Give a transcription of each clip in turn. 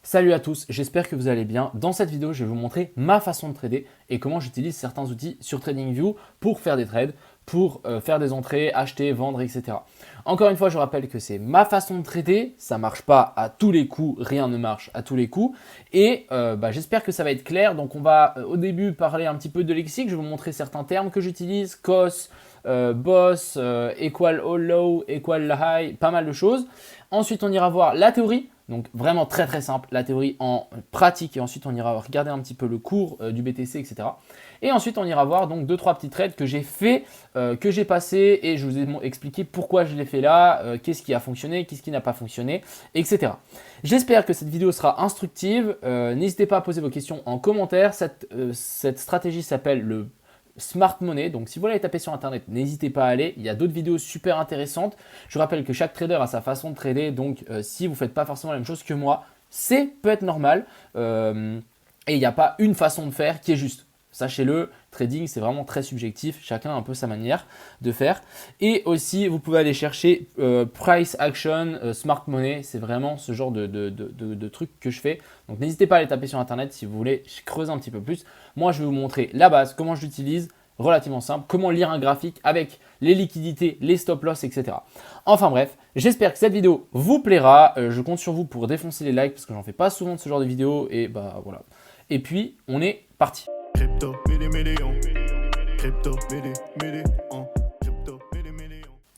Salut à tous, j'espère que vous allez bien. Dans cette vidéo, je vais vous montrer ma façon de trader et comment j'utilise certains outils sur TradingView pour faire des trades, pour faire des entrées, acheter, vendre, etc. Encore une fois, je rappelle que c'est ma façon de trader, ça ne marche pas à tous les coups, rien ne marche à tous les coups. Et j'espère que ça va être clair. Donc on va au début parler un petit peu de lexique, je vais vous montrer certains termes que j'utilise, COS, boss, equal all low, equal high, pas mal de choses. Ensuite, on ira voir la théorie. Donc vraiment très très simple, la théorie en pratique et ensuite on ira regarder un petit peu le cours du BTC, etc. Et ensuite on ira voir donc 2-3 petits trades que j'ai fait, que j'ai passé et je vous ai expliqué pourquoi je l'ai fait là, qu'est-ce qui a fonctionné, qu'est-ce qui n'a pas fonctionné, etc. J'espère que cette vidéo sera instructive. N'hésitez pas à poser vos questions en commentaire. Cette stratégie s'appelle le Smart Money, donc si vous voulez taper sur internet, n'hésitez pas à aller, il y a d'autres vidéos super intéressantes. Je rappelle que chaque trader a sa façon de trader, donc si vous ne faites pas forcément la même chose que moi, c'est peut être normal et il n'y a pas une façon de faire qui est juste. Sachez-le, trading c'est vraiment très subjectif, chacun a un peu sa manière de faire. Et aussi vous pouvez aller chercher Price Action, Smart Money, c'est vraiment ce genre de trucs que je fais. Donc n'hésitez pas à aller taper sur internet si vous voulez creuser un petit peu plus. Moi je vais vous montrer la base, comment je l'utilise, relativement simple, comment lire un graphique avec les liquidités, les stop loss, etc. Enfin bref, j'espère que cette vidéo vous plaira. Je compte sur vous pour défoncer les likes parce que j'en fais pas souvent de ce genre de vidéos et bah voilà. Et puis on est parti. Crypto, millions. Crypto, millions.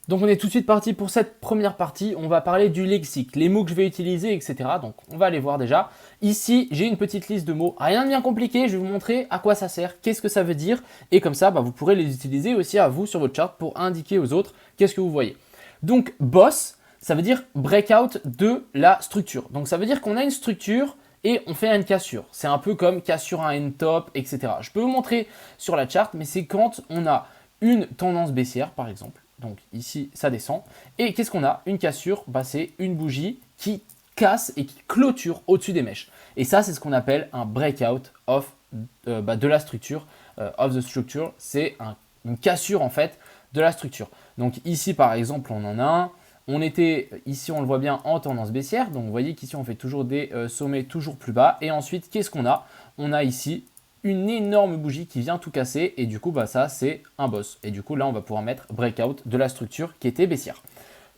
Donc on est tout de suite parti pour cette première partie. On va parler du lexique, les mots que je vais utiliser, etc. Donc on va aller voir déjà. Ici, j'ai une petite liste de mots. Rien de bien compliqué, je vais vous montrer à quoi ça sert, qu'est-ce que ça veut dire. Et comme ça, vous pourrez les utiliser aussi à vous sur votre chart pour indiquer aux autres qu'est-ce que vous voyez. Donc boss, ça veut dire breakout de la structure. Donc ça veut dire qu'on a une structure et on fait une cassure. C'est un peu comme cassure un N-top, etc. Je peux vous montrer sur la charte, mais c'est quand on a une tendance baissière, par exemple. Donc ici, ça descend. Et qu'est-ce qu'on a? Une cassure, c'est une bougie qui casse et qui clôture au-dessus des mèches. Et ça, c'est ce qu'on appelle un breakout of, de la structure, of the structure. C'est une cassure en fait de la structure. Donc ici, par exemple, on en a un. On était, ici on le voit bien, en tendance baissière. Donc vous voyez qu'ici on fait toujours des sommets toujours plus bas. Et ensuite, qu'est-ce qu'on a? On a ici une énorme bougie qui vient tout casser. Et du coup, ça c'est un boss. Et du coup, là, on va pouvoir mettre breakout de la structure qui était baissière.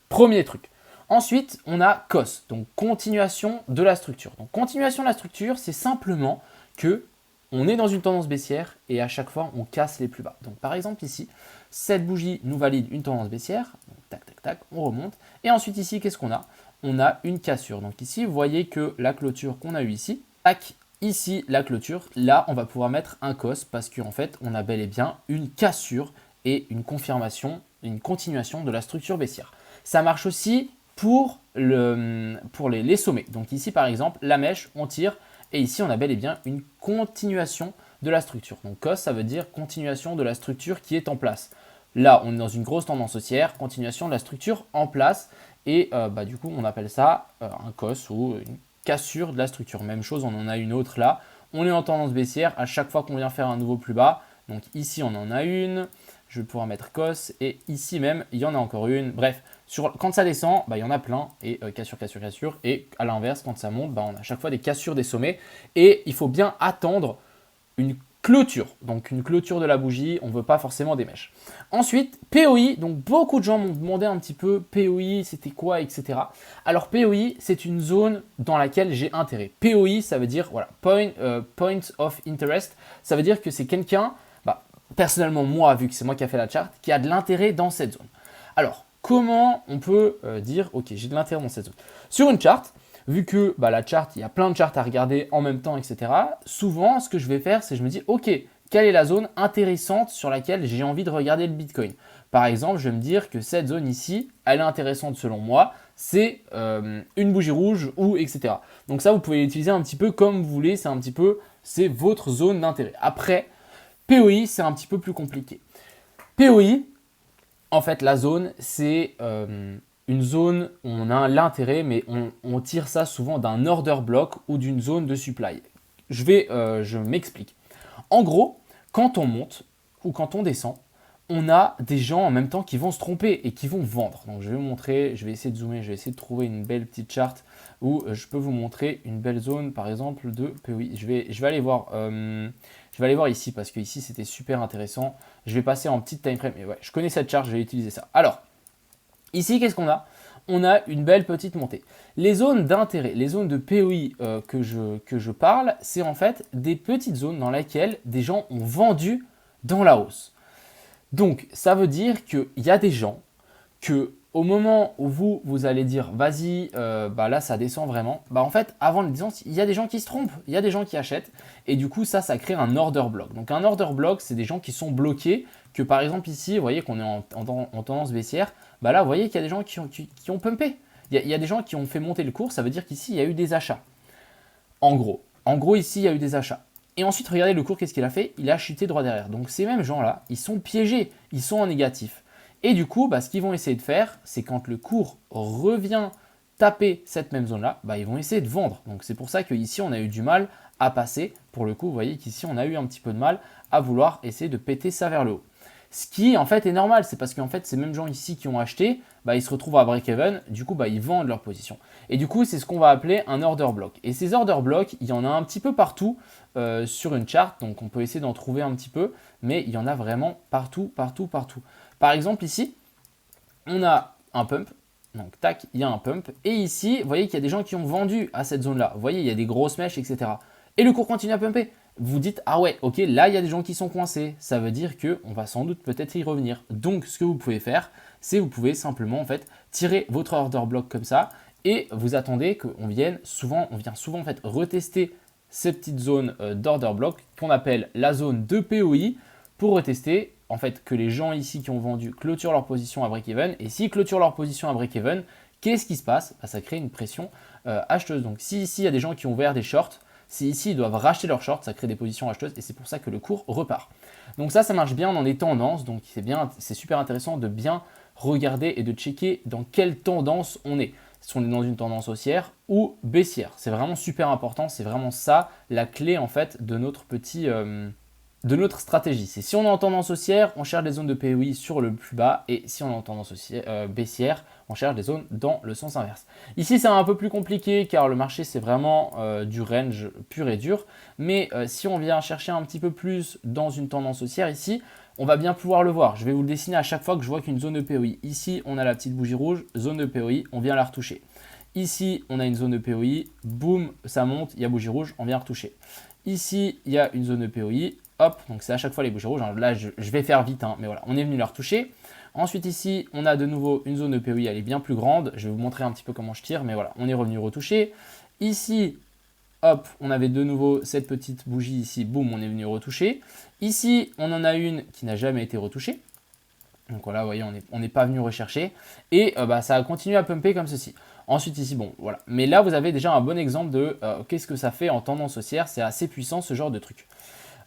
Premier truc. Ensuite, on a COS, donc continuation de la structure. Donc continuation de la structure, c'est simplement que on est dans une tendance baissière et à chaque fois, on casse les plus bas. Donc par exemple ici, cette bougie nous valide une tendance baissière. Donc, tac, tac, tac, on remonte. Et ensuite ici, qu'est-ce qu'on a? On a une cassure. Donc ici, vous voyez que la clôture qu'on a eue ici, tac, ici la clôture. Là, on va pouvoir mettre un COS parce qu'en fait, on a bel et bien une cassure et une confirmation, une continuation de la structure baissière. Ça marche aussi pour les sommets. Donc ici, par exemple, la mèche, on tire. Et ici, on a bel et bien une continuation de la structure. Donc COS, ça veut dire continuation de la structure qui est en place. Là, on est dans une grosse tendance haussière, continuation de la structure en place. Et du coup, on appelle ça un COS ou une cassure de la structure. Même chose, on en a une autre là. On est en tendance baissière à chaque fois qu'on vient faire un nouveau plus bas. Donc ici, on en a une. Je vais pouvoir mettre COS. Et ici même, il y en a encore une. Bref, quand ça descend, il y en a plein. Et cassure, cassure, cassure. Et à l'inverse, quand ça monte, on a à chaque fois des cassures des sommets. Et il faut bien attendre une clôture. Donc une clôture de la bougie, on ne veut pas forcément des mèches. Ensuite, POI. Donc beaucoup de gens m'ont demandé un petit peu POI, c'était quoi, etc. Alors POI, c'est une zone dans laquelle j'ai intérêt. POI, ça veut dire point of interest. Ça veut dire que c'est quelqu'un, personnellement moi, vu que c'est moi qui a fait la charte, qui a de l'intérêt dans cette zone. Alors, comment on peut dire, ok, j'ai de l'intérêt dans cette zone? Sur une charte, vu que la charte, il y a plein de chartes à regarder en même temps, etc. Souvent, ce que je vais faire, c'est que je me dis, ok, quelle est la zone intéressante sur laquelle j'ai envie de regarder le Bitcoin? Par exemple, je vais me dire que cette zone ici, elle est intéressante selon moi, c'est une bougie rouge ou etc. Donc ça, vous pouvez l'utiliser un petit peu comme vous voulez, c'est votre zone d'intérêt. Après, POI, c'est un petit peu plus compliqué. POI, en fait, la zone, c'est une zone où on a l'intérêt, mais on tire ça souvent d'un order block ou d'une zone de supply. Je m'explique. En gros, quand on monte ou quand on descend, on a des gens en même temps qui vont se tromper et qui vont vendre. Donc je vais vous montrer, je vais essayer de zoomer, je vais essayer de trouver une belle petite charte où je peux vous montrer une belle zone, par exemple, de POI. Je vais aller voir ici, parce que ici, c'était super intéressant. Je vais passer en petite time frame. Mais ouais, je connais cette charte, je vais utiliser ça. Alors, ici, qu'est-ce qu'on a? On a une belle petite montée. Les zones d'intérêt, les zones de POI que je parle, c'est en fait des petites zones dans lesquelles des gens ont vendu dans la hausse. Donc, ça veut dire qu'il y a des gens que au moment où vous allez dire vas-y, là ça descend vraiment, en fait avant le descente, il y a des gens qui se trompent, il y a des gens qui achètent et du coup ça crée un order block. Donc un order block, c'est des gens qui sont bloqués, que par exemple ici, vous voyez qu'on est en tendance baissière, là vous voyez qu'il y a des gens qui ont pumpé, il y a des gens qui ont fait monter le cours, ça veut dire qu'ici il y a eu des achats. En gros ici il y a eu des achats. Et ensuite regardez le cours, qu'est-ce qu'il a fait? Il a chuté droit derrière. Donc ces mêmes gens là, ils sont piégés, ils sont en négatif. Et du coup, ce qu'ils vont essayer de faire, c'est quand le cours revient taper cette même zone-là, ils vont essayer de vendre. Donc c'est pour ça qu'ici, on a eu du mal à passer. Pour le coup, vous voyez qu'ici, on a eu un petit peu de mal à vouloir essayer de péter ça vers le haut. Ce qui, en fait, est normal. C'est parce qu'en fait, ces mêmes gens ici qui ont acheté, ils se retrouvent à break-even. Du coup, ils vendent leur position. Et du coup, c'est ce qu'on va appeler un order block. Et ces order blocks, il y en a un petit peu partout sur une charte. Donc, on peut essayer d'en trouver un petit peu. Mais il y en a vraiment partout, partout, partout. Par exemple, ici, on a un pump. Donc, tac, il y a un pump. Et ici, vous voyez qu'il y a des gens qui ont vendu à cette zone-là. Vous voyez, il y a des grosses mèches, etc. Et le cours continue à pumper. Vous dites, ah ouais, ok, là, il y a des gens qui sont coincés. Ça veut dire qu'on va sans doute peut-être y revenir. Donc, ce que vous pouvez faire, c'est vous pouvez simplement, en fait, tirer votre order block comme ça et vous attendez qu'on vienne souvent, en fait, retester ces petites zones d'order block qu'on appelle la zone de POI pour retester en fait que les gens ici qui ont vendu clôturent leur position à break-even. Et s'ils clôturent leur position à break-even, qu'est-ce qui se passe? Ça crée une pression acheteuse. Donc si ici il y a des gens qui ont ouvert des shorts, si ici ils doivent racheter leurs shorts, ça crée des positions acheteuses et c'est pour ça que le cours repart. Donc ça marche bien dans les tendances. Donc c'est super intéressant de bien regarder et de checker dans quelle tendance on est. Si on est dans une tendance haussière ou baissière. C'est vraiment super important. C'est vraiment ça la clé en fait de notre de notre stratégie. C'est si on est en tendance haussière, on cherche des zones de POI sur le plus bas et si on est en tendance baissière, on cherche des zones dans le sens inverse. Ici, c'est un peu plus compliqué car le marché, c'est vraiment du range pur et dur. Mais si on vient chercher un petit peu plus dans une tendance haussière ici, on va bien pouvoir le voir. Je vais vous le dessiner à chaque fois que je vois qu'une zone de POI. Ici, on a la petite bougie rouge, zone de POI, on vient la retoucher. Ici, on a une zone de POI, boum, ça monte, il y a bougie rouge, on vient retoucher. Ici, il y a une zone de POI, hop, donc c'est à chaque fois les bougies rouges. Alors là, je vais faire vite, mais voilà, on est venu la retoucher. Ensuite, ici, on a de nouveau une zone de POI, elle est bien plus grande. Je vais vous montrer un petit peu comment je tire, mais voilà, on est revenu retoucher. Ici, hop, on avait de nouveau cette petite bougie ici, boum, on est venu retoucher. Ici, on en a une qui n'a jamais été retouchée. Donc voilà, vous voyez, on n'est pas venu rechercher. Et ça a continué à pumper comme ceci. Ensuite ici, bon, voilà. Mais là, vous avez déjà un bon exemple de qu'est-ce que ça fait en tendance haussière. C'est assez puissant ce genre de truc.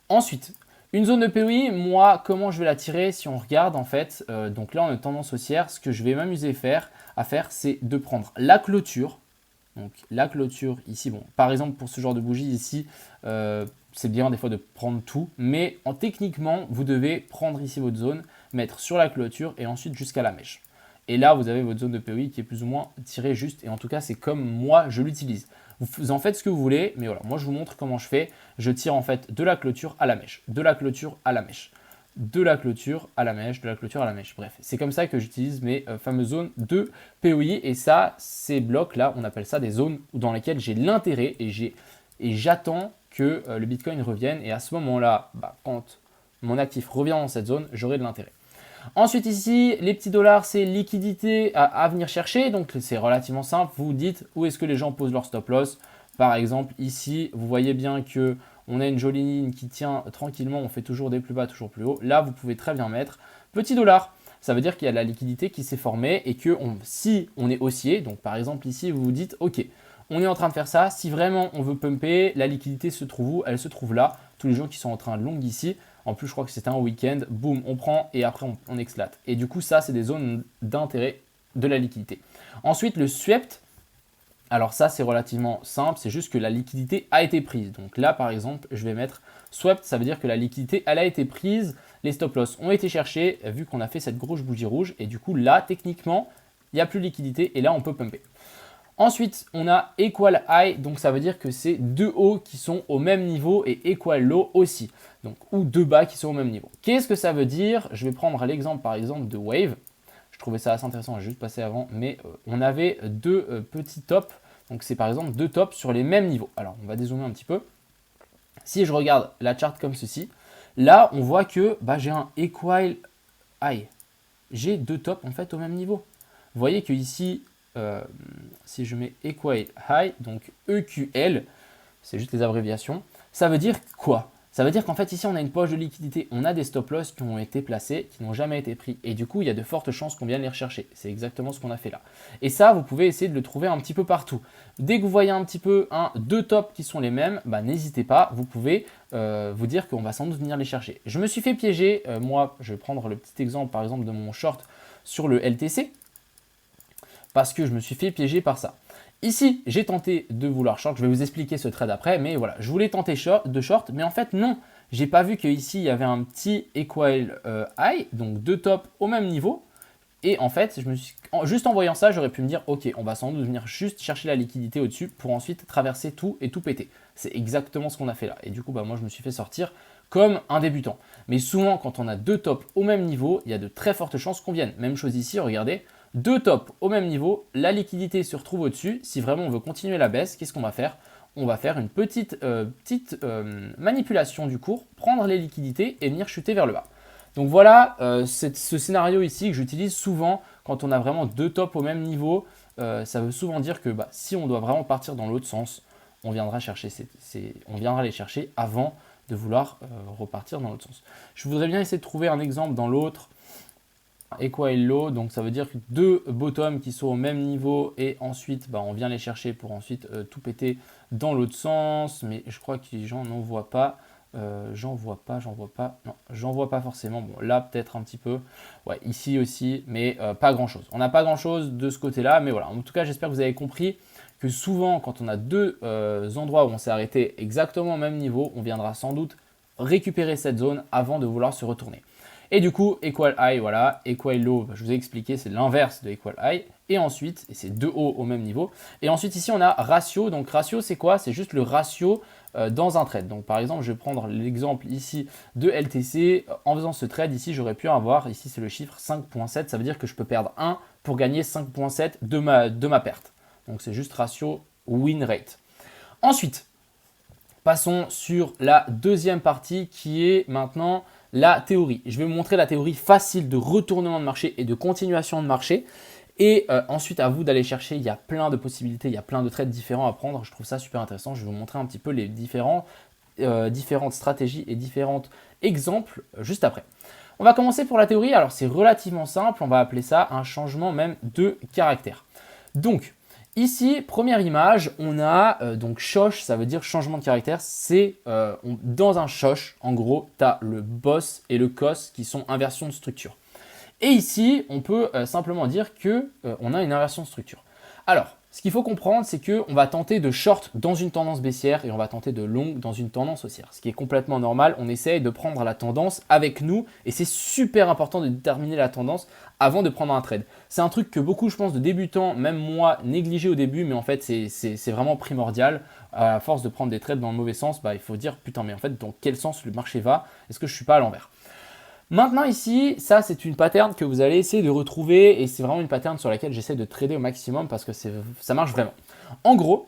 Ensuite, une zone de POI, moi, comment je vais la tirer si on regarde en fait, donc là on est tendance haussière, ce que je vais m'amuser à faire, c'est de prendre la clôture. Donc la clôture ici, bon, par exemple pour ce genre de bougie ici, c'est bien des fois de prendre tout, mais techniquement, vous devez prendre ici votre zone, mettre sur la clôture et ensuite jusqu'à la mèche. Et là, vous avez votre zone de POI qui est plus ou moins tirée juste, et en tout cas, c'est comme moi je l'utilise. Vous en faites ce que vous voulez, mais voilà, moi je vous montre comment je fais. Je tire en fait de la clôture à la mèche, de la clôture à la mèche, de la clôture à la mèche, de la clôture à la mèche. Bref, c'est comme ça que j'utilise mes fameuses zones de POI. Et ça, ces blocs-là, on appelle ça des zones dans lesquelles j'ai l'intérêt et j'attends que le Bitcoin revienne. Et à ce moment-là, quand mon actif revient dans cette zone, j'aurai de l'intérêt. Ensuite ici, les petits dollars, c'est liquidité à venir chercher. Donc c'est relativement simple. Vous dites où est-ce que les gens posent leur stop loss. Par exemple, ici, vous voyez bien que on a une jolie ligne qui tient tranquillement. On fait toujours des plus bas, toujours plus haut. Là, vous pouvez très bien mettre petit dollar. Ça veut dire qu'il y a de la liquidité qui s'est formée et que si on est haussier, donc par exemple ici, vous vous dites, ok, on est en train de faire ça. Si vraiment on veut pumper, la liquidité se trouve où? Elle se trouve là. Tous les gens qui sont en train de long ici. En plus, je crois que c'était un week-end. Boum, on prend et après, on éclate. Et du coup, ça, c'est des zones d'intérêt de la liquidité. Ensuite, le swept. Alors ça, c'est relativement simple. C'est juste que la liquidité a été prise. Donc là, par exemple, je vais mettre swept. Ça veut dire que la liquidité, elle a été prise. Les stop loss ont été cherchés vu qu'on a fait cette grosse bougie rouge. Et du coup, là, techniquement, il n'y a plus de liquidité. Et là, on peut pumper. Ensuite, on a equal high, donc ça veut dire que c'est deux hauts qui sont au même niveau et equal low aussi, donc ou deux bas qui sont au même niveau. Qu'est-ce que ça veut dire? Je vais prendre l'exemple par exemple de Wave. Je trouvais ça assez intéressant, j'ai juste passé avant, mais on avait deux petits tops, donc c'est par exemple deux tops sur les mêmes niveaux. Alors on va dézoomer un petit peu. Si je regarde la charte comme ceci, là on voit que j'ai un equal high. J'ai deux tops en fait au même niveau. Vous voyez que ici, si je mets equal high, donc EQL, c'est juste les abréviations, ça veut dire quoi? Ça veut dire qu'en fait ici on a une poche de liquidité, on a des stop loss qui ont été placés, qui n'ont jamais été pris et du coup il y a de fortes chances qu'on vienne les rechercher. C'est exactement ce qu'on a fait là. Et ça vous pouvez essayer de le trouver un petit peu partout. Dès que vous voyez un petit peu deux tops qui sont les mêmes, n'hésitez pas, vous pouvez vous dire qu'on va sans doute venir les chercher. Je me suis fait piéger, moi je vais prendre le petit exemple par exemple de mon short sur le LTC parce que je me suis fait piéger par ça. Ici, j'ai tenté de vouloir short, je vais vous expliquer ce trade après, mais voilà, je voulais tenter de short, mais en fait non, j'ai pas vu qu'ici il y avait un petit equal high, donc deux tops au même niveau, et en fait, juste en voyant ça, j'aurais pu me dire, ok, on va sans doute venir juste chercher la liquidité au-dessus pour ensuite traverser tout et tout péter. C'est exactement ce qu'on a fait là, et du coup, moi je me suis fait sortir comme un débutant. Mais souvent, quand on a deux tops au même niveau, il y a de très fortes chances qu'on vienne. Même chose ici, regardez. Deux tops au même niveau, la liquidité se retrouve au-dessus. Si vraiment on veut continuer la baisse, qu'est-ce qu'on va faire? On va faire une petite manipulation du cours, prendre les liquidités et venir chuter vers le bas. Donc voilà, ce scénario ici que j'utilise souvent quand on a vraiment deux tops au même niveau. Ça veut souvent dire que si on doit vraiment partir dans l'autre sens, on viendra les chercher avant de vouloir repartir dans l'autre sens. Je voudrais bien essayer de trouver un exemple dans l'autre. Equal low, donc ça veut dire que deux bottoms qui sont au même niveau et ensuite on vient les chercher pour ensuite tout péter dans l'autre sens, mais je crois que les gens n'en voient pas. J'en vois pas forcément. Bon, là peut-être un petit peu, ouais, ici aussi, mais pas grand chose. On n'a pas grand chose de ce côté-là, mais voilà. En tout cas, j'espère que vous avez compris que souvent, quand on a deux endroits où on s'est arrêté exactement au même niveau, on viendra sans doute récupérer cette zone avant de vouloir se retourner. Et du coup, equal high, voilà, equal low, je vous ai expliqué, c'est l'inverse de equal high. Et ensuite, et c'est deux hauts au même niveau. Et ensuite, ici, on a ratio. Donc, ratio, c'est quoi? C'est juste le ratio dans un trade. Donc, par exemple, je vais prendre l'exemple ici de LTC. En faisant ce trade, ici, j'aurais pu avoir, ici, c'est le chiffre 5.7. Ça veut dire que je peux perdre 1 pour gagner 5.7 de ma perte. Donc, c'est juste ratio win rate. Ensuite, passons sur la deuxième partie qui est maintenant la théorie. Je vais vous montrer la théorie facile de retournement de marché et de continuation de marché. Et ensuite, à vous d'aller chercher. Il y a plein de possibilités, il y a plein de trades différents à prendre. Je trouve ça super intéressant. Je vais vous montrer un petit peu les différentes stratégies et différents exemples juste après. On va commencer pour la théorie. Alors, c'est relativement simple. On va appeler ça un changement même de caractère. Donc, ici, première image, on a donc shosh, ça veut dire changement de caractère. C'est dans un shosh, en gros, tu as le boss et le cos qui sont inversions de structure. Et ici, on peut simplement dire qu'on a une inversion de structure. Alors, ce qu'il faut comprendre, c'est qu'on va tenter de short dans une tendance baissière et on va tenter de long dans une tendance haussière. Ce qui est complètement normal, on essaye de prendre la tendance avec nous et c'est super important de déterminer la tendance avant de prendre un trade. C'est un truc que beaucoup, je pense, de débutants, même moi, négligeaient au début, mais en fait, c'est vraiment primordial. À force de prendre des trades dans le mauvais sens, il faut dire, putain, mais en fait, dans quel sens le marché va? Est-ce que je ne suis pas à l'envers? Maintenant ici, ça c'est une pattern que vous allez essayer de retrouver et c'est vraiment une pattern sur laquelle j'essaie de trader au maximum parce que ça marche vraiment. En gros,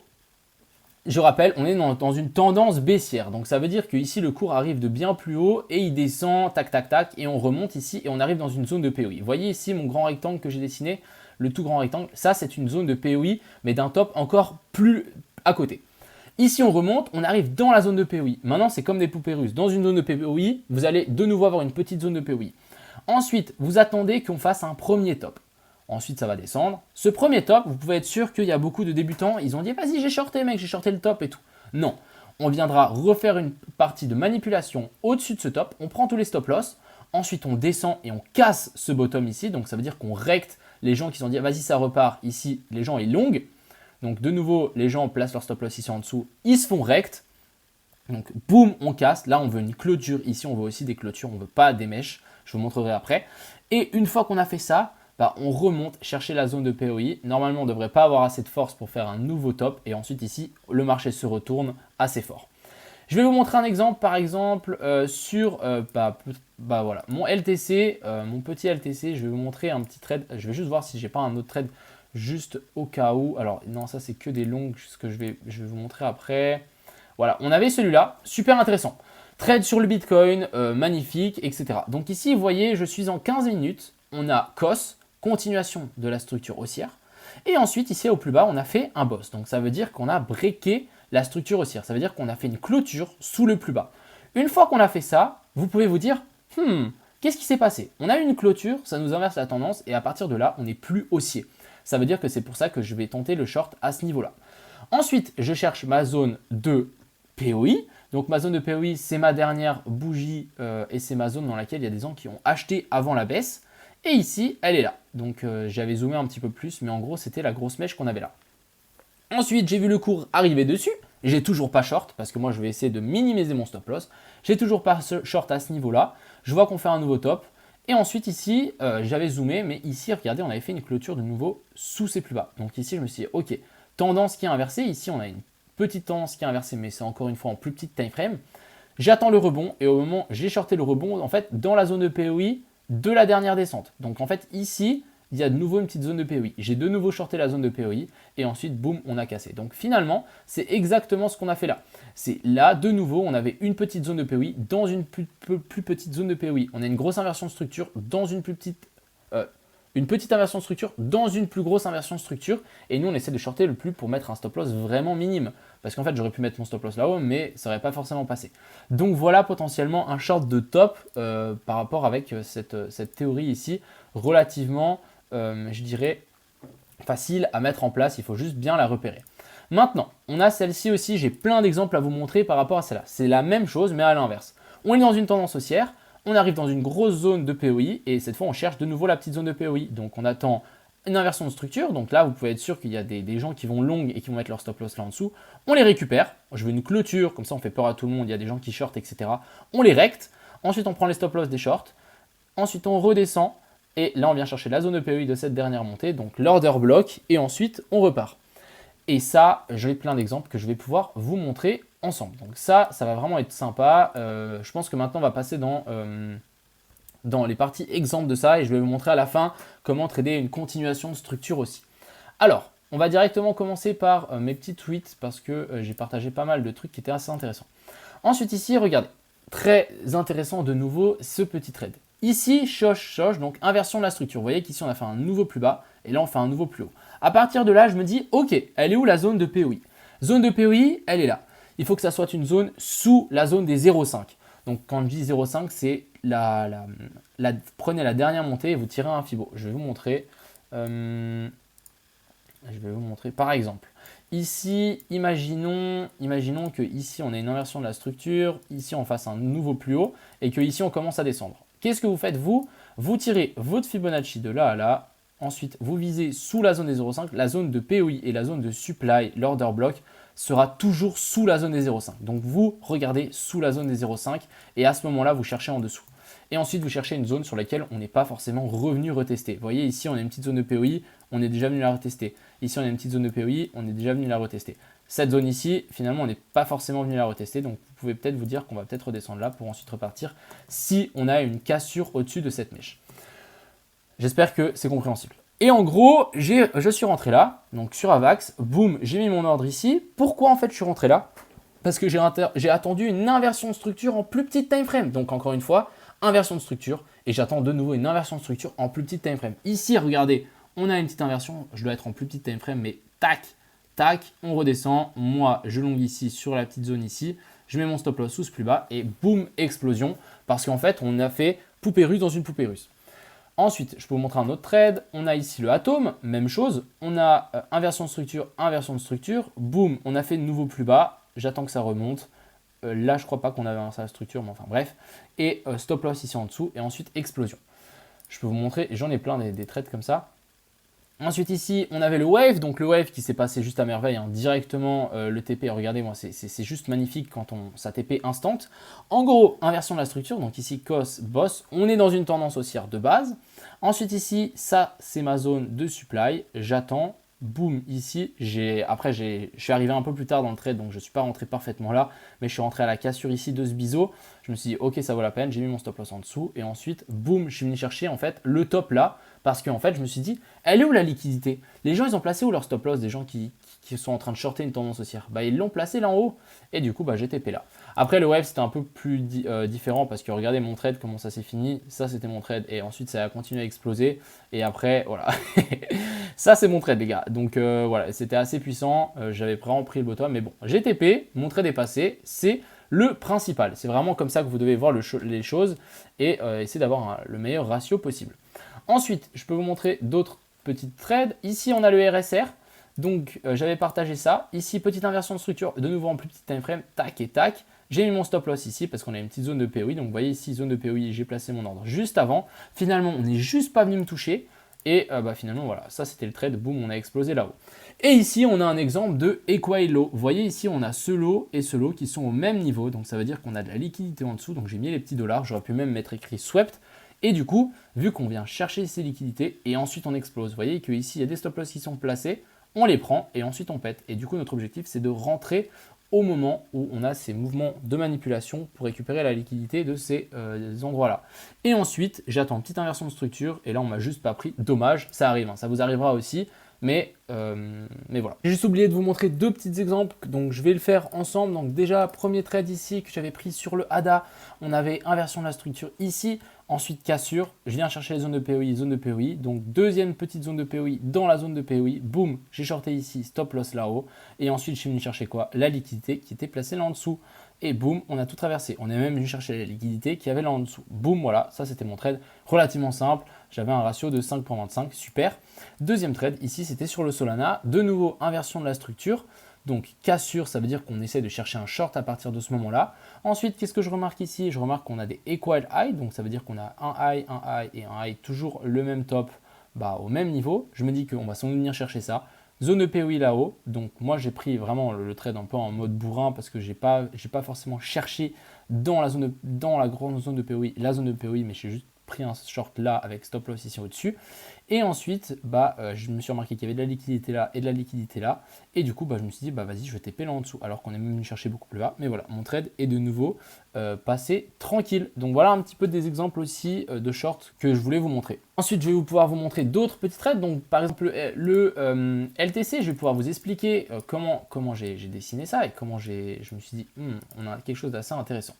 je rappelle, on est dans une tendance baissière. Donc ça veut dire que ici le cours arrive de bien plus haut et il descend, tac, tac, tac, et on remonte ici et on arrive dans une zone de POI. Vous voyez ici mon grand rectangle que j'ai dessiné, le tout grand rectangle, ça c'est une zone de POI, mais d'un top encore plus à côté. Ici, on remonte, on arrive dans la zone de POI. Maintenant, c'est comme des poupées russes. Dans une zone de POI, vous allez de nouveau avoir une petite zone de POI. Ensuite, vous attendez qu'on fasse un premier top. Ensuite, ça va descendre. Ce premier top, vous pouvez être sûr qu'il y a beaucoup de débutants. Ils ont dit, vas-y, j'ai shorté, mec, j'ai shorté le top et tout. Non, on viendra refaire une partie de manipulation au-dessus de ce top. On prend tous les stop loss. Ensuite, on descend et on casse ce bottom ici. Donc, ça veut dire qu'on recte les gens qui se sont dit, vas-y, ça repart. Ici, les gens, ils long. Donc de nouveau, les gens placent leur stop loss ici en dessous, ils se font rect. Donc boum, on casse. Là, on veut une clôture. Ici, on veut aussi des clôtures, on ne veut pas des mèches. Je vous montrerai après. Et une fois qu'on a fait ça, bah, on remonte chercher la zone de POI. Normalement, on ne devrait pas avoir assez de force pour faire un nouveau top. Et ensuite, ici, le marché se retourne assez fort. Je vais vous montrer un exemple, par exemple, sur voilà, mon LTC, mon petit LTC. Je vais vous montrer un petit trade. Je vais juste voir si j'ai pas un autre trade juste au cas où. Alors, non, ça, c'est que des longues, ce que je vais vous montrer après. Voilà, on avait celui-là, super intéressant. Trade sur le Bitcoin, magnifique, etc. Donc ici, vous voyez, je suis en 15 minutes. On a COS, continuation de la structure haussière. Et ensuite, ici, au plus bas, on a fait un boss. Donc, ça veut dire qu'on a breaké la structure haussière. Ça veut dire qu'on a fait une clôture sous le plus bas. Une fois qu'on a fait ça, vous pouvez vous dire, qu'est-ce qui s'est passé? On a eu une clôture, ça nous inverse la tendance et à partir de là, on n'est plus haussier. Ça veut dire que c'est pour ça que je vais tenter le short à ce niveau-là. Ensuite, je cherche ma zone de POI. Donc ma zone de POI, c'est ma dernière bougie et c'est ma zone dans laquelle il y a des gens qui ont acheté avant la baisse. Et ici, elle est là. Donc j'avais zoomé un petit peu plus, mais en gros, c'était la grosse mèche qu'on avait là. Ensuite, j'ai vu le cours arriver dessus. J'ai toujours pas short parce que moi, je vais essayer de minimiser mon stop loss. J'ai toujours pas short à ce niveau-là. Je vois qu'on fait un nouveau top. Et ensuite, ici, j'avais zoomé, mais ici, regardez, on avait fait une clôture de nouveau sous ses plus bas. Donc ici, je me suis dit, ok, tendance qui est inversée. Ici, on a une petite tendance qui est inversée, mais c'est encore une fois en plus petite time frame. J'attends le rebond et au moment où j'ai shorté le rebond, en fait, dans la zone de POI de la dernière descente. Donc en fait, ici, il y a de nouveau une petite zone de POI. J'ai de nouveau shorté la zone de POI et ensuite, boum, on a cassé. Donc finalement, c'est exactement ce qu'on a fait là. C'est là, de nouveau, on avait une petite zone de POI dans une plus petite zone de POI. On a une grosse inversion de structure dans une plus petite... une petite inversion de structure dans une plus grosse inversion de structure. Et nous, on essaie de shorter le plus pour mettre un stop loss vraiment minime. Parce qu'en fait, j'aurais pu mettre mon stop loss là-haut, mais ça n'aurait pas forcément passé. Donc voilà potentiellement un short de top par rapport avec cette théorie ici, relativement, je dirais, facile à mettre en place. Il faut juste bien la repérer. Maintenant, on a celle-ci aussi. J'ai plein d'exemples à vous montrer par rapport à celle-là. C'est la même chose, mais à l'inverse. On est dans une tendance haussière. On arrive dans une grosse zone de POI et cette fois, on cherche de nouveau la petite zone de POI. Donc, on attend une inversion de structure. Donc là, vous pouvez être sûr qu'il y a des gens qui vont long et qui vont mettre leur stop loss là en dessous. On les récupère. Je veux une clôture, comme ça, on fait peur à tout le monde. Il y a des gens qui shortent, etc. On les recte. Ensuite, on prend les stop loss des shorts. Ensuite, on redescend. Et là, on vient chercher la zone de POI de cette dernière montée, donc l'order block. Et ensuite, on repart. Et ça, j'ai plein d'exemples que je vais pouvoir vous montrer ensemble. Donc ça va vraiment être sympa. Je pense que maintenant, on va passer dans les parties exemples de ça et je vais vous montrer à la fin comment trader une continuation de structure aussi. Alors, on va directement commencer par mes petits tweets parce que j'ai partagé pas mal de trucs qui étaient assez intéressants. Ensuite ici, regardez, très intéressant de nouveau ce petit trade. Ici, choche, donc inversion de la structure. Vous voyez qu'ici, on a fait un nouveau plus bas et là, on fait un nouveau plus haut. À partir de là, je me dis, ok, elle est où la zone de POI? Zone de POI, elle est là. Il faut que ça soit une zone sous la zone des 0,5. Donc quand je dis 0,5, c'est prenez la dernière montée et vous tirez un Fibo. Je vais vous montrer. Par exemple. Ici, imaginons que ici on a une inversion de la structure, ici on fasse un nouveau plus haut et que ici on commence à descendre. Qu'est-ce que vous faites vous? Vous tirez votre Fibonacci de là à là. Ensuite, vous visez sous la zone des 0,5, la zone de POI et la zone de supply, l'order block, sera toujours sous la zone des 0,5. Donc vous regardez sous la zone des 0,5 et à ce moment-là, vous cherchez en dessous. Et ensuite, vous cherchez une zone sur laquelle on n'est pas forcément revenu retester. Vous voyez, ici, on a une petite zone de POI, on est déjà venu la retester. Ici, on a une petite zone de POI, on est déjà venu la retester. Cette zone ici, finalement, on n'est pas forcément venu la retester. Donc, vous pouvez peut-être vous dire qu'on va peut-être redescendre là pour ensuite repartir si on a une cassure au-dessus de cette mèche. J'espère que c'est compréhensible. Et en gros, je suis rentré là, donc sur Avax, boum, j'ai mis mon ordre ici. Pourquoi en fait je suis rentré là? Parce que j'ai attendu une inversion de structure en plus petite time frame. Donc encore une fois, inversion de structure et j'attends de nouveau une inversion de structure en plus petite time frame. Ici, regardez, on a une petite inversion, je dois être en plus petite time frame, mais tac, tac, on redescend. Moi, je longue ici sur la petite zone ici, je mets mon stop loss sous ce plus bas et boum, explosion. Parce qu'en fait, on a fait poupée russe dans une poupée russe. Ensuite, je peux vous montrer un autre trade. On a ici le atome, même chose. On a inversion de structure, boum, on a fait de nouveau plus bas. J'attends que ça remonte. Là, je crois pas qu'on avait inversé la structure, mais enfin bref. Et stop loss ici en dessous et ensuite explosion. Je peux vous montrer, j'en ai plein des trades comme ça. Ensuite ici, on avait le wave, donc le wave qui s'est passé juste à merveille, hein, directement le TP, regardez moi, c'est juste magnifique quand ça TP instant. En gros, inversion de la structure, donc ici cos, boss, on est dans une tendance haussière de base. Ensuite ici, ça c'est ma zone de supply, j'attends, boum, ici, après je suis arrivé un peu plus tard dans le trade, donc je ne suis pas rentré parfaitement là, mais je suis rentré à la cassure ici de ce biseau, je me suis dit ok ça vaut la peine, j'ai mis mon stop loss en dessous, et ensuite, boum, je suis venu chercher en fait le top là, parce qu'en fait je me suis dit, elle est où la liquidité? Les gens ils ont placé où leur stop loss, des gens qui sont en train de shorter une tendance haussière? Bah ils l'ont placé là en haut, et du coup bah j'ai TP là. Après le wave c'était un peu plus différent, parce que regardez mon trade, comment ça s'est fini, ça c'était mon trade, et ensuite ça a continué à exploser, et après voilà. Ça, c'est mon trade, les gars. Donc voilà, c'était assez puissant. J'avais vraiment pris le bottom. Mais bon, j'ai TP, mon trade est passé. C'est le principal. C'est vraiment comme ça que vous devez voir les choses et essayer d'avoir le meilleur ratio possible. Ensuite, je peux vous montrer d'autres petites trades. Ici, on a le RSR. Donc, j'avais partagé ça. Ici, petite inversion de structure, de nouveau en plus petit time frame, tac et tac. J'ai mis mon stop loss ici parce qu'on a une petite zone de POI. Donc, vous voyez ici, zone de POI, j'ai placé mon ordre juste avant. Finalement, on n'est juste pas venu me toucher. Et finalement, voilà, ça c'était le trade, boum, on a explosé là-haut. Et ici, on a un exemple de Equal Low. Vous voyez ici, on a ce lot et ce lot qui sont au même niveau. Donc ça veut dire qu'on a de la liquidité en dessous. Donc j'ai mis les petits dollars, j'aurais pu même mettre écrit swept. Et du coup, vu qu'on vient chercher ces liquidités et ensuite on explose, vous voyez qu'ici, il y a des stop loss qui sont placés, on les prend et ensuite on pète. Et du coup, notre objectif, c'est de rentrer au moment où on a ces mouvements de manipulation pour récupérer la liquidité de ces endroits-là. Et ensuite, j'attends une petite inversion de structure et là, on m'a juste pas pris. Dommage, ça arrive, hein, ça vous arrivera aussi. Mais voilà. J'ai juste oublié de vous montrer deux petits exemples, donc je vais le faire ensemble. Donc déjà, premier trade ici que j'avais pris sur le ADA, on avait inversion de la structure ici. Ensuite, cassure, je viens chercher les zones de POI, zone de POI. Donc, deuxième petite zone de POI dans la zone de POI. Boum, j'ai shorté ici, stop loss là-haut. Et ensuite, je suis venu chercher quoi? La liquidité qui était placée là en dessous. Et boum, on a tout traversé. On est même venu chercher la liquidité qui avait là en dessous. Boum, voilà, ça c'était mon trade relativement simple. J'avais un ratio de 5,25, super. Deuxième trade, ici c'était sur le Solana. De nouveau, inversion de la structure. Donc cassure, ça veut dire qu'on essaie de chercher un short à partir de ce moment-là. Ensuite, qu'est-ce que je remarque ici? Je remarque qu'on a des equal high, donc ça veut dire qu'on a un high et un high, toujours le même top au même niveau. Je me dis qu'on va sans doute venir chercher ça. Zone de POI là-haut, donc moi j'ai pris vraiment le trade un peu en mode bourrin parce que j'ai pas forcément cherché dans la grande zone de POI, la zone de POI, mais j'ai juste pris un short là avec stop loss ici au-dessus. Et ensuite, je me suis remarqué qu'il y avait de la liquidité là et de la liquidité là. Et du coup, je me suis dit, vas-y, je vais TP là en dessous. Alors qu'on est même venu chercher beaucoup plus bas. Mais voilà, mon trade est de nouveau passé tranquille. Donc voilà un petit peu des exemples aussi de shorts que je voulais vous montrer. Ensuite, je vais pouvoir vous montrer d'autres petits trades. Donc par exemple, le LTC, je vais pouvoir vous expliquer comment j'ai dessiné ça et comment je me suis dit, on a quelque chose d'assez intéressant.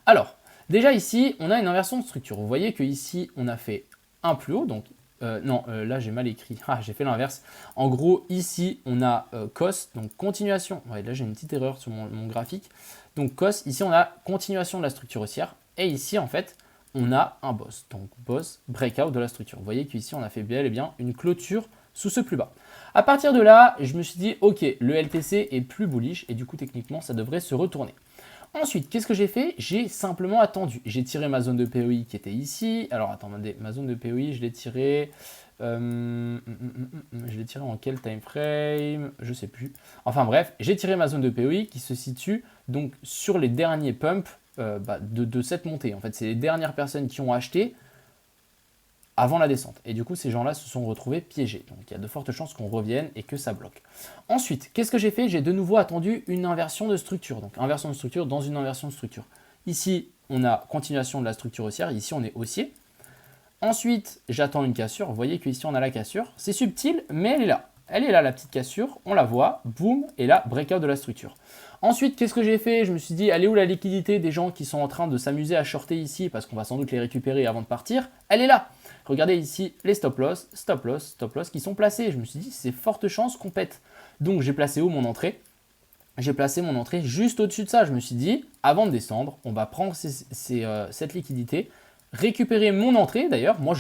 Alors, déjà ici, on a une inversion de structure. Vous voyez qu'ici, on a fait un plus haut, donc là j'ai mal écrit, j'ai fait l'inverse. En gros, ici on a COS, donc continuation. Ouais, là j'ai une petite erreur sur mon graphique. Donc COS, ici on a continuation de la structure haussière. Et ici en fait, on a un boss. Donc boss, breakout de la structure. Vous voyez qu'ici on a fait bel et bien une clôture sous ce plus bas. À partir de là, je me suis dit, ok, le LTC est plus bullish et du coup techniquement ça devrait se retourner. Ensuite, qu'est-ce que j'ai fait? J'ai simplement attendu. J'ai tiré ma zone de POI qui était ici. Alors, attendez, ma zone de POI, je l'ai tirée... je l'ai tiré en quel time frame? Je ne sais plus. Enfin bref, j'ai tiré ma zone de POI qui se situe donc sur les derniers pumps de cette montée. En fait, c'est les dernières personnes qui ont acheté avant la descente. Et du coup, ces gens-là se sont retrouvés piégés. Donc, il y a de fortes chances qu'on revienne et que ça bloque. Ensuite, qu'est-ce que j'ai fait? J'ai de nouveau attendu une inversion de structure. Donc, inversion de structure dans une inversion de structure. Ici, on a continuation de la structure haussière. Ici, on est haussier. Ensuite, j'attends une cassure. Vous voyez qu'ici, on a la cassure. C'est subtil, mais elle est là. Elle est là, la petite cassure. On la voit. Boum. Et là, breakout de la structure. Ensuite, qu'est-ce que j'ai fait? Je me suis dit, elle est où la liquidité des gens qui sont en train de s'amuser à shorter ici parce qu'on va sans doute les récupérer avant de partir? Elle est là. Regardez ici les stop loss qui sont placés. Je me suis dit, c'est forte chance qu'on pète. Donc, j'ai placé où mon entrée? J'ai placé mon entrée juste au-dessus de ça. Je me suis dit, avant de descendre, on va prendre cette liquidité, récupérer mon entrée. D'ailleurs, moi,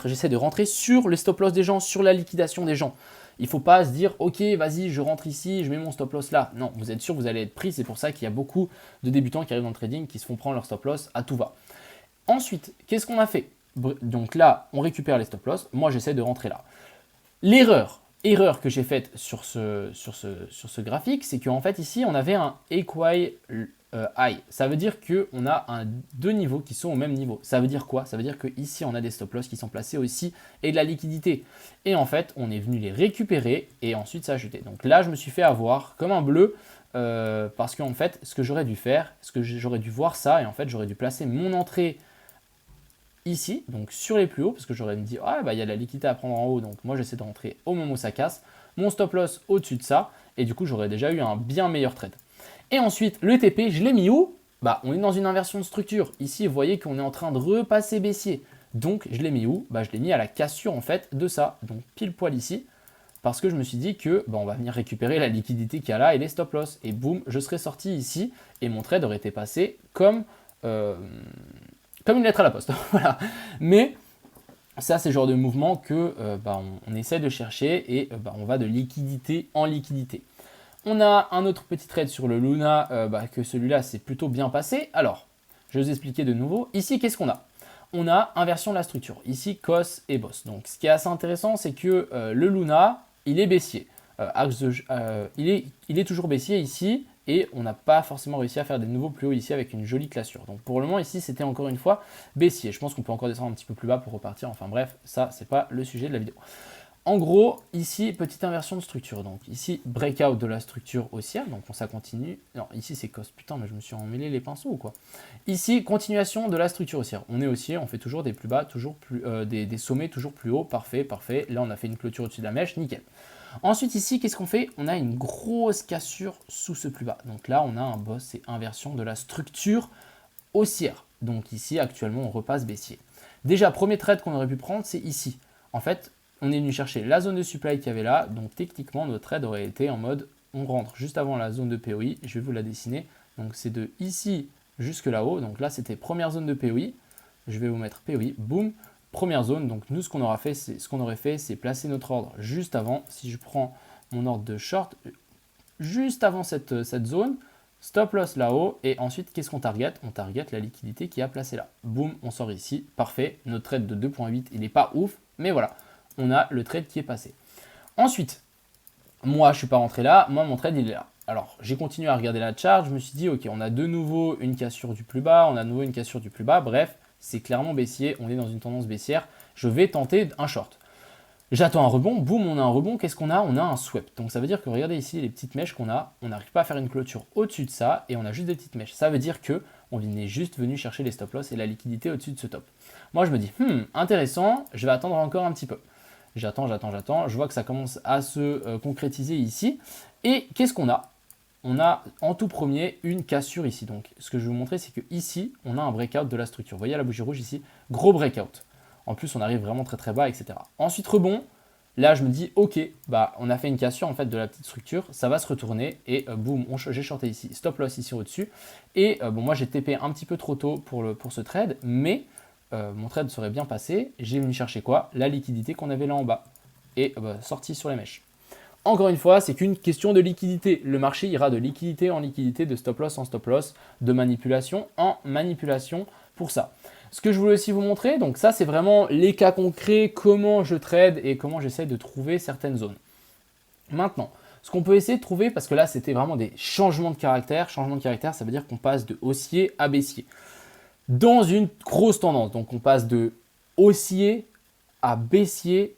j'essaie de rentrer sur les stop loss des gens, sur la liquidation des gens. Il ne faut pas se dire, ok, vas-y, je rentre ici, je mets mon stop loss là. Non, vous êtes sûr que vous allez être pris. C'est pour ça qu'il y a beaucoup de débutants qui arrivent dans le trading qui se font prendre leur stop loss à tout va. Ensuite, qu'est-ce qu'on a fait? Donc là, on récupère les stop loss. Moi, j'essaie de rentrer là. Erreur que j'ai faite sur ce graphique, c'est qu'en fait ici on avait un equal high. Ça veut dire qu'on a deux niveaux qui sont au même niveau. Ça veut dire quoi? Ça veut dire qu'ici on a des stop loss qui sont placés aussi et de la liquidité. Et en fait on est venu les récupérer et ensuite s'ajouter. Donc là je me suis fait avoir comme un bleu parce qu'en fait ce que j'aurais dû faire, j'aurais dû voir ça et en fait j'aurais dû placer mon entrée ici, donc sur les plus hauts, parce que j'aurais me dit, ah bah il y a de la liquidité à prendre en haut, donc moi j'essaie de rentrer au moment où ça casse, mon stop loss au-dessus de ça, et du coup j'aurais déjà eu un bien meilleur trade. Et ensuite, le TP, je l'ai mis où? Bah on est dans une inversion de structure. Ici, vous voyez qu'on est en train de repasser baissier. Donc je l'ai mis où? Bah je l'ai mis à la cassure en fait de ça, donc pile poil ici, parce que je me suis dit que bah, on va venir récupérer la liquidité qu'il y a là et les stop loss. Et boum, je serais sorti ici, et mon trade aurait été passé comme une lettre à la poste. Voilà. Mais ça, c'est le genre de mouvement que bah, on essaie de chercher et bah, on va de liquidité en liquidité. On a un autre petit trade sur le Luna, bah, que celui-là, c'est plutôt bien passé. Alors, je vais vous expliquer de nouveau. Ici, qu'est-ce qu'on a? On a inversion de la structure. Ici, COS et BOSS. Donc, ce qui est assez intéressant, c'est que le Luna, il est baissier. Il est toujours baissier ici et on n'a pas forcément réussi à faire des nouveaux plus hauts ici avec une jolie cassure. Donc pour le moment ici c'était encore une fois baissier. Je pense qu'on peut encore descendre un petit peu plus bas pour repartir. Enfin bref, ça c'est pas le sujet de la vidéo. En gros, ici, petite inversion de structure. Donc ici, breakout de la structure haussière. Donc ça continue. Non, ici c'est cost. Putain, mais je me suis emmêlé les pinceaux ou quoi? Ici, continuation de la structure haussière. On est haussier, on fait toujours des plus bas, toujours plus, des sommets toujours plus hauts. Parfait, parfait. Là, on a fait une clôture au-dessus de la mèche. Nickel. Ensuite ici, qu'est-ce qu'on fait? On a une grosse cassure sous ce plus bas. Donc là, on a un boss, c'est inversion de la structure haussière. Donc ici, actuellement, on repasse baissier. Déjà, premier trade qu'on aurait pu prendre, c'est ici. En fait, on est venu chercher la zone de supply qu'il y avait là. Donc techniquement, notre trade aurait été en mode, on rentre juste avant la zone de POI. Je vais vous la dessiner. Donc c'est de ici jusque là-haut. Donc là, c'était première zone de POI. Je vais vous mettre POI. Boum. Première zone, donc nous ce qu'on aurait fait, c'est placer notre ordre juste avant. Si je prends mon ordre de short, juste avant cette zone, stop loss là-haut, et ensuite qu'est-ce qu'on target? On target la liquidité qui a placé là. Boum, on sort ici, parfait. Notre trade de 2.8, il n'est pas ouf, mais voilà, on a le trade qui est passé. Ensuite, moi je ne suis pas rentré là, moi mon trade il est là. Alors j'ai continué à regarder la chart, je me suis dit ok, on a de nouveau une cassure du plus bas, on a de nouveau une cassure du plus bas, bref, c'est clairement baissier, on est dans une tendance baissière, je vais tenter un short. J'attends un rebond, boum, on a un rebond, qu'est-ce qu'on a? On a un swept. Donc ça veut dire que regardez ici les petites mèches qu'on a, on n'arrive pas à faire une clôture au-dessus de ça et on a juste des petites mèches. Ça veut dire que on est juste venu chercher les stop loss et la liquidité au-dessus de ce top. Moi je me dis, intéressant, je vais attendre encore un petit peu. J'attends, je vois que ça commence à se concrétiser ici. Et qu'est-ce qu'on a? On a en tout premier une cassure ici. Donc ce que je vais vous montrer, c'est que ici, on a un breakout de la structure. Vous voyez la bougie rouge ici? Gros breakout. En plus, on arrive vraiment très très bas, etc. Ensuite, rebond. Là, je me dis, ok, bah, on a fait une cassure en fait de la petite structure, ça va se retourner et boum, j'ai shorté ici, stop loss ici au-dessus. Et bon, moi j'ai TP un petit peu trop tôt pour ce trade, mais mon trade serait bien passé. J'ai venu chercher quoi? La liquidité qu'on avait là en bas et sorti sur les mèches. Encore une fois, c'est qu'une question de liquidité. Le marché ira de liquidité en liquidité, de stop loss en stop loss, de manipulation en manipulation pour ça. Ce que je voulais aussi vous montrer, donc ça c'est vraiment les cas concrets, comment je trade et comment j'essaie de trouver certaines zones. Maintenant, ce qu'on peut essayer de trouver, parce que là c'était vraiment des changements de caractère. Changement de caractère, ça veut dire qu'on passe de haussier à baissier. Dans une grosse tendance, donc on passe de haussier à baissier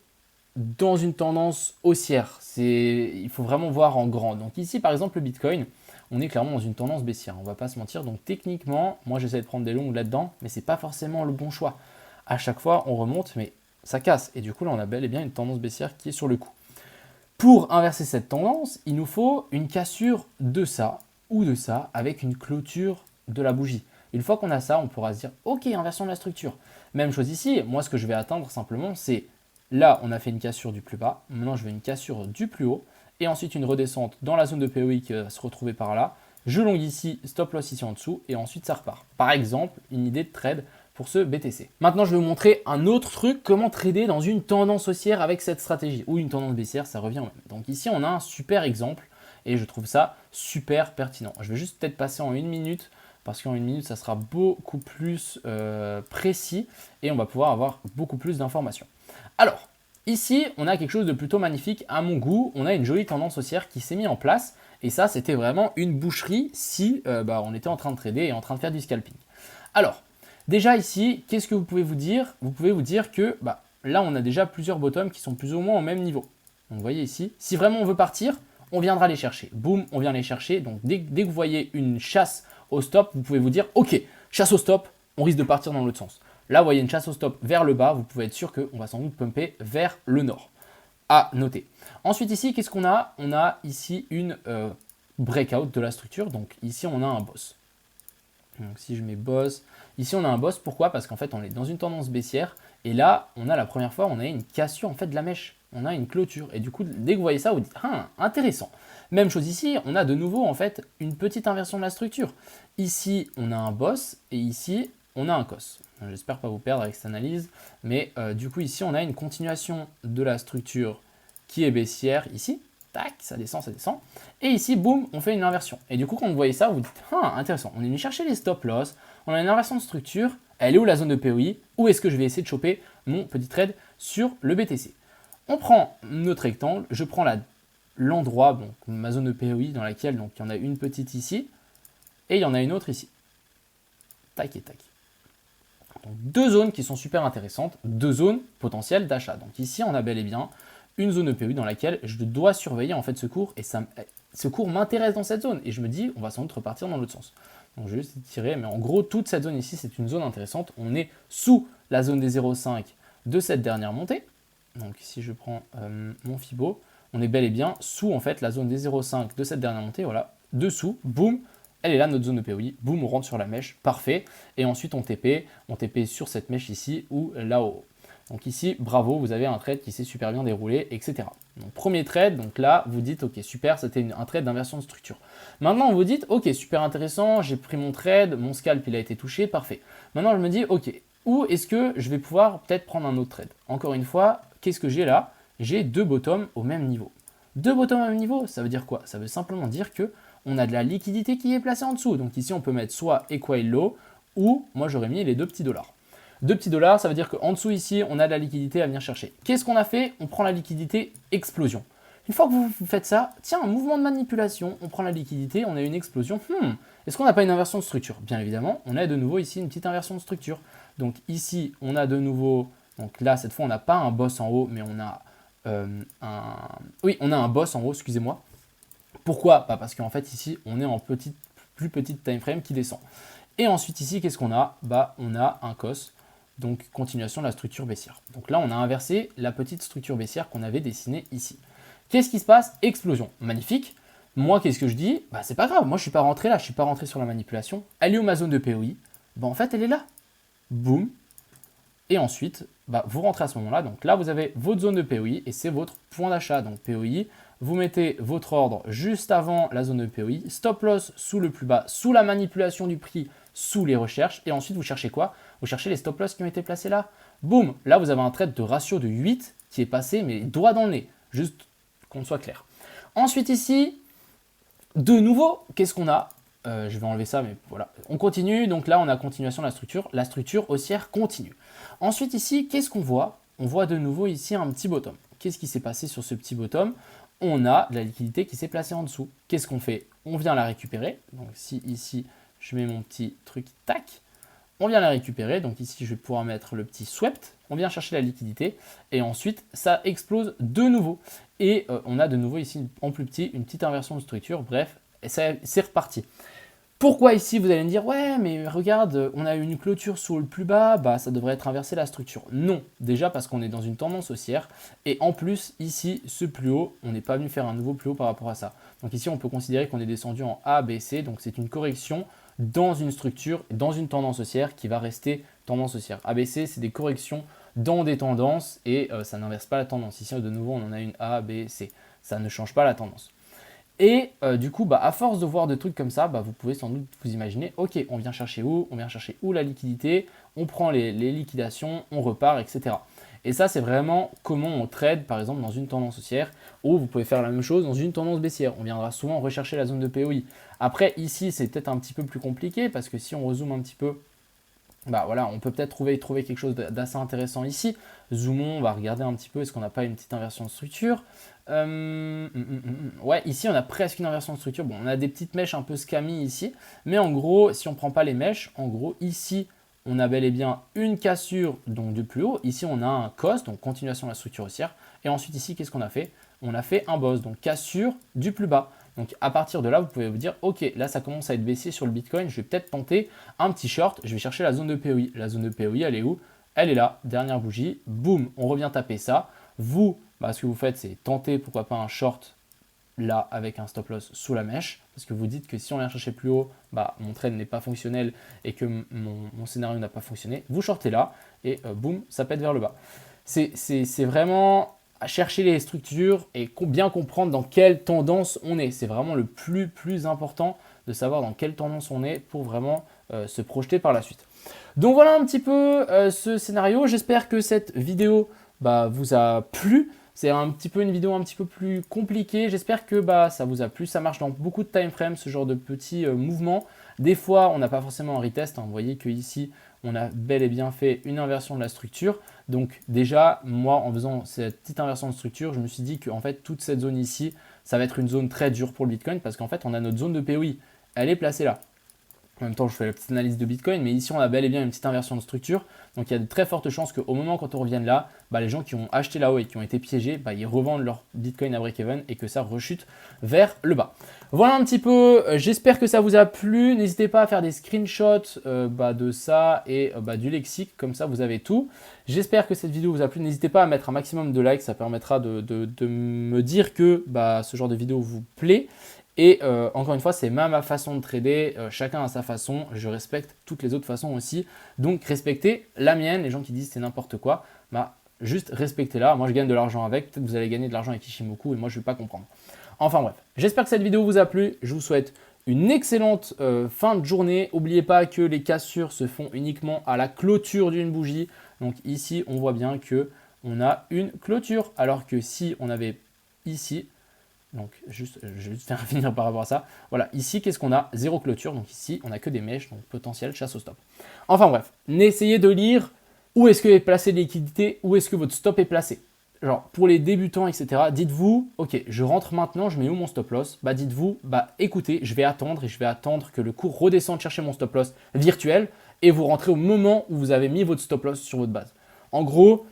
dans une tendance haussière. Il faut vraiment voir en grand. Donc ici par exemple le Bitcoin, on est clairement dans une tendance baissière, on va pas se mentir. Donc techniquement, moi j'essaie de prendre des longs là-dedans, mais c'est pas forcément le bon choix. À chaque fois, on remonte, mais ça casse. Et du coup, là, on a bel et bien une tendance baissière qui est sur le coup. Pour inverser cette tendance, il nous faut une cassure de ça ou de ça avec une clôture de la bougie. Une fois qu'on a ça, on pourra se dire, ok, inversion de la structure. Même chose ici, moi ce que je vais attendre simplement, c'est là, on a fait une cassure du plus bas, maintenant je veux une cassure du plus haut, et ensuite une redescente dans la zone de POI qui va se retrouver par là. Je longue ici, stop loss ici en dessous, et ensuite ça repart. Par exemple, une idée de trade pour ce BTC. Maintenant, je vais vous montrer un autre truc, comment trader dans une tendance haussière avec cette stratégie, ou une tendance baissière, ça revient au même. Donc ici, on a un super exemple, et je trouve ça super pertinent. Je vais juste peut-être passer en une minute, parce qu'en une minute, ça sera beaucoup plus précis, et on va pouvoir avoir beaucoup plus d'informations. Alors, Ici, on a quelque chose de plutôt magnifique à mon goût. On a une jolie tendance haussière qui s'est mise en place. Et ça, c'était vraiment une boucherie si on était en train de trader et en train de faire du scalping. Alors, déjà ici, qu'est-ce que vous pouvez vous dire? Vous pouvez vous dire que là, on a déjà plusieurs bottoms qui sont plus ou moins au même niveau. Donc, vous voyez ici, si vraiment on veut partir, on viendra les chercher. Boum, on vient les chercher. Donc, dès que vous voyez une chasse au stop, vous pouvez vous dire, ok, chasse au stop, on risque de partir dans l'autre sens. Là, vous voyez une chasse au stop vers le bas, vous pouvez être sûr qu'on va sans doute pumper vers le nord. À noter. Ensuite, ici, qu'est-ce qu'on a? On a ici une breakout de la structure. Donc, ici, on a un boss. Donc, si je mets boss, ici, on a un boss. Pourquoi? Parce qu'en fait, on est dans une tendance baissière. Et là, on a la première fois, on a une cassure en fait de la mèche. On a une clôture. Et du coup, dès que vous voyez ça, vous dites, ah, intéressant. Même chose ici, on a de nouveau en fait une petite inversion de la structure. Ici, on a un boss et ici, on a un cos. J'espère pas vous perdre avec cette analyse, mais du coup ici on a une continuation de la structure qui est baissière ici, tac, ça descend, et ici boum, on fait une inversion. Et du coup quand vous voyez ça, vous dites, ah intéressant, on est venu chercher les stop loss, on a une inversion de structure, elle est où la zone de POI, où est-ce que je vais essayer de choper mon petit trade sur le BTC. On prend notre rectangle, je prends l'endroit, donc ma zone de POI dans laquelle donc, il y en a une petite ici, et il y en a une autre ici. Tac et tac. Donc, deux zones qui sont super intéressantes, deux zones potentielles d'achat. Donc ici, on a bel et bien une zone EPU dans laquelle je dois surveiller en fait ce cours et ce cours m'intéresse dans cette zone et je me dis on va sans doute repartir dans l'autre sens. Donc je vais juste tirer, mais en gros toute cette zone ici c'est une zone intéressante. On est sous la zone des 0,5 de cette dernière montée. Donc si je prends mon Fibo, on est bel et bien sous en fait la zone des 0,5 de cette dernière montée. Voilà, dessous, boum. Elle est là, notre zone de POI. Boum, on rentre sur la mèche. Parfait. Et ensuite, on TP sur cette mèche ici ou là-haut. Donc ici, bravo, vous avez un trade qui s'est super bien déroulé, etc. Donc premier trade, donc là, vous dites, ok, super, c'était un trade d'inversion de structure. Maintenant, vous dites, ok, super intéressant, j'ai pris mon trade, mon scalp, il a été touché, parfait. Maintenant, je me dis, ok, où est-ce que je vais pouvoir peut-être prendre un autre trade? Encore une fois, qu'est-ce que j'ai là? J'ai deux bottoms au même niveau. Deux bottoms au même niveau, ça veut dire quoi? Ça veut simplement dire que on a de la liquidité qui est placée en dessous. Donc ici, on peut mettre soit Equal Low ou moi, j'aurais mis les 2 petits dollars. 2 petits dollars, ça veut dire qu'en dessous ici, on a de la liquidité à venir chercher. Qu'est-ce qu'on a fait? On prend la liquidité explosion. Une fois que vous faites ça, tiens, un mouvement de manipulation, on prend la liquidité, on a une explosion. Est-ce qu'on n'a pas une inversion de structure? Bien évidemment, on a de nouveau ici une petite inversion de structure. Donc ici, on a de nouveau, donc là, cette fois, on n'a pas un boss en haut, mais on a on a un boss en haut, excusez-moi. Pourquoi? Parce qu'en fait ici on est en plus petite time frame qui descend. Et ensuite ici qu'est-ce qu'on a? On a un cos, donc continuation de la structure baissière. Donc là on a inversé la petite structure baissière qu'on avait dessinée ici. Qu'est-ce qui se passe? Explosion, magnifique. Moi qu'est-ce que je dis? C'est pas grave, moi je suis pas rentré là, je suis pas rentré sur la manipulation. Elle est où ma zone de POI? En fait elle est là. Boum. Et ensuite, vous rentrez à ce moment-là. Donc là, vous avez votre zone de POI et c'est votre point d'achat. Donc POI, vous mettez votre ordre juste avant la zone de POI. Stop loss sous le plus bas, sous la manipulation du prix, sous les recherches. Et ensuite, vous cherchez quoi? Vous cherchez les stop loss qui ont été placés là. Boum, là, vous avez un trade de ratio de 8 qui est passé, mais droit dans le nez. Juste qu'on soit clair. Ensuite ici, de nouveau, qu'est-ce qu'on a? Je vais enlever ça, mais voilà. On continue, donc là on a continuation de la structure haussière continue. Ensuite ici, qu'est-ce qu'on voit? On voit de nouveau ici un petit bottom. Qu'est-ce qui s'est passé sur ce petit bottom? On a de la liquidité qui s'est placée en dessous. Qu'est-ce qu'on fait? On vient la récupérer. Donc si ici je mets mon petit truc, tac, on vient la récupérer. Donc ici je vais pouvoir mettre le petit swept. On vient chercher la liquidité et ensuite ça explose de nouveau. Et on a de nouveau ici en plus petit une petite inversion de structure. Bref, c'est reparti. Pourquoi ici vous allez me dire ouais mais regarde on a une clôture sous le plus bas, ça devrait être inversé la structure. Non, déjà parce qu'on est dans une tendance haussière et en plus ici ce plus haut, on n'est pas venu faire un nouveau plus haut par rapport à ça. Donc ici on peut considérer qu'on est descendu en A, B, C, donc c'est une correction dans une structure, dans une tendance haussière qui va rester tendance haussière. A, B, C c'est des corrections dans des tendances et ça n'inverse pas la tendance. Ici de nouveau on en a une A, B, C, ça ne change pas la tendance. Et du coup, à force de voir des trucs comme ça, vous pouvez sans doute vous imaginer, ok, on vient chercher où? On vient chercher où la liquidité? On prend les liquidations, on repart, etc. Et ça, c'est vraiment comment on trade, par exemple, dans une tendance haussière, ou vous pouvez faire la même chose dans une tendance baissière. On viendra souvent rechercher la zone de POI. Après, ici, c'est peut-être un petit peu plus compliqué, parce que si on rezoome un petit peu, voilà, on peut peut-être trouver quelque chose d'assez intéressant ici. Zoomons, on va regarder un petit peu, est-ce qu'on n'a pas une petite inversion de structure. Ouais, ici on a presque une inversion de structure. Bon, on a des petites mèches un peu scammy ici, mais en gros, si on ne prend pas les mèches, en gros, ici, on a bel et bien une cassure donc du plus haut. Ici, on a un cos, donc continuation de la structure haussière. Et ensuite, ici, qu'est-ce qu'on a fait? On a fait un boss, donc cassure du plus bas. Donc à partir de là, vous pouvez vous dire, ok, là, ça commence à être baissier sur le Bitcoin. Je vais peut-être tenter un petit short. Je vais chercher la zone de POI. La zone de POI, elle est où? Elle est là, dernière bougie. Boum, on revient taper ça. Vous, bah, ce que vous faites, c'est tenter, pourquoi pas, un short là avec un stop loss sous la mèche, parce que vous dites que si on vient chercher plus haut, bah, mon trade n'est pas fonctionnel et que mon scénario n'a pas fonctionné, vous shortez là et boum, ça pète vers le bas. C'est vraiment à chercher les structures et bien comprendre dans quelle tendance on est. C'est vraiment le plus important de savoir dans quelle tendance on est pour vraiment se projeter par la suite. Donc voilà un petit peu ce scénario. J'espère que cette vidéo vous a plu. C'est un petit peu une vidéo un petit peu plus compliquée. J'espère que ça vous a plu. Ça marche dans beaucoup de time frames, ce genre de petits mouvements. Des fois, on n'a pas forcément un retest. Vous voyez qu'ici, on a bel et bien fait une inversion de la structure. Donc déjà, moi, en faisant cette petite inversion de structure, je me suis dit que en fait, toute cette zone ici, ça va être une zone très dure pour le Bitcoin parce qu'en fait, on a notre zone de POI. Elle est placée là. En même temps, je fais la petite analyse de Bitcoin, mais ici, on a bel et bien une petite inversion de structure. Donc, il y a de très fortes chances qu'au moment quand on revienne là, les gens qui ont acheté là-haut et qui ont été piégés, ils revendent leur Bitcoin à break-even et que ça rechute vers le bas. Voilà un petit peu. J'espère que ça vous a plu. N'hésitez pas à faire des screenshots de ça et du lexique. Comme ça, vous avez tout. J'espère que cette vidéo vous a plu. N'hésitez pas à mettre un maximum de likes. Ça permettra de me dire que ce genre de vidéo vous plaît. Et encore une fois, c'est ma façon de trader, chacun a sa façon, je respecte toutes les autres façons aussi. Donc respectez la mienne, les gens qui disent c'est n'importe quoi, juste respectez-la. Moi je gagne de l'argent avec, peut-être que vous allez gagner de l'argent avec Ishimoku et moi je ne vais pas comprendre. Enfin bref, j'espère que cette vidéo vous a plu, je vous souhaite une excellente fin de journée. N'oubliez pas que les cassures se font uniquement à la clôture d'une bougie. Donc ici on voit bien qu'on a une clôture, alors que si on avait ici, donc je vais juste faire finir par rapport à ça. Voilà, ici, qu'est-ce qu'on a? Zéro clôture. Donc ici, on n'a que des mèches, donc potentiel chasse au stop. Enfin bref, essayez de lire où est-ce que est placée les liquidités, où est-ce que votre stop est placé. Genre, pour les débutants, etc., dites-vous, ok, je rentre maintenant, je mets où mon stop loss? Dites-vous, écoutez, je vais attendre et je vais attendre que le cours redescende chercher mon stop loss virtuel et vous rentrez au moment où vous avez mis votre stop loss sur votre base. En gros,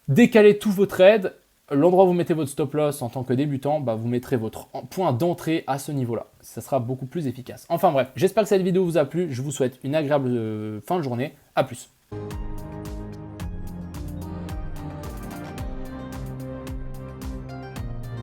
décalez tous vos trades. L'endroit où vous mettez votre stop loss en tant que débutant, vous mettrez votre point d'entrée à ce niveau-là. Ça sera beaucoup plus efficace. Enfin bref, j'espère que cette vidéo vous a plu. Je vous souhaite une agréable fin de journée. A plus.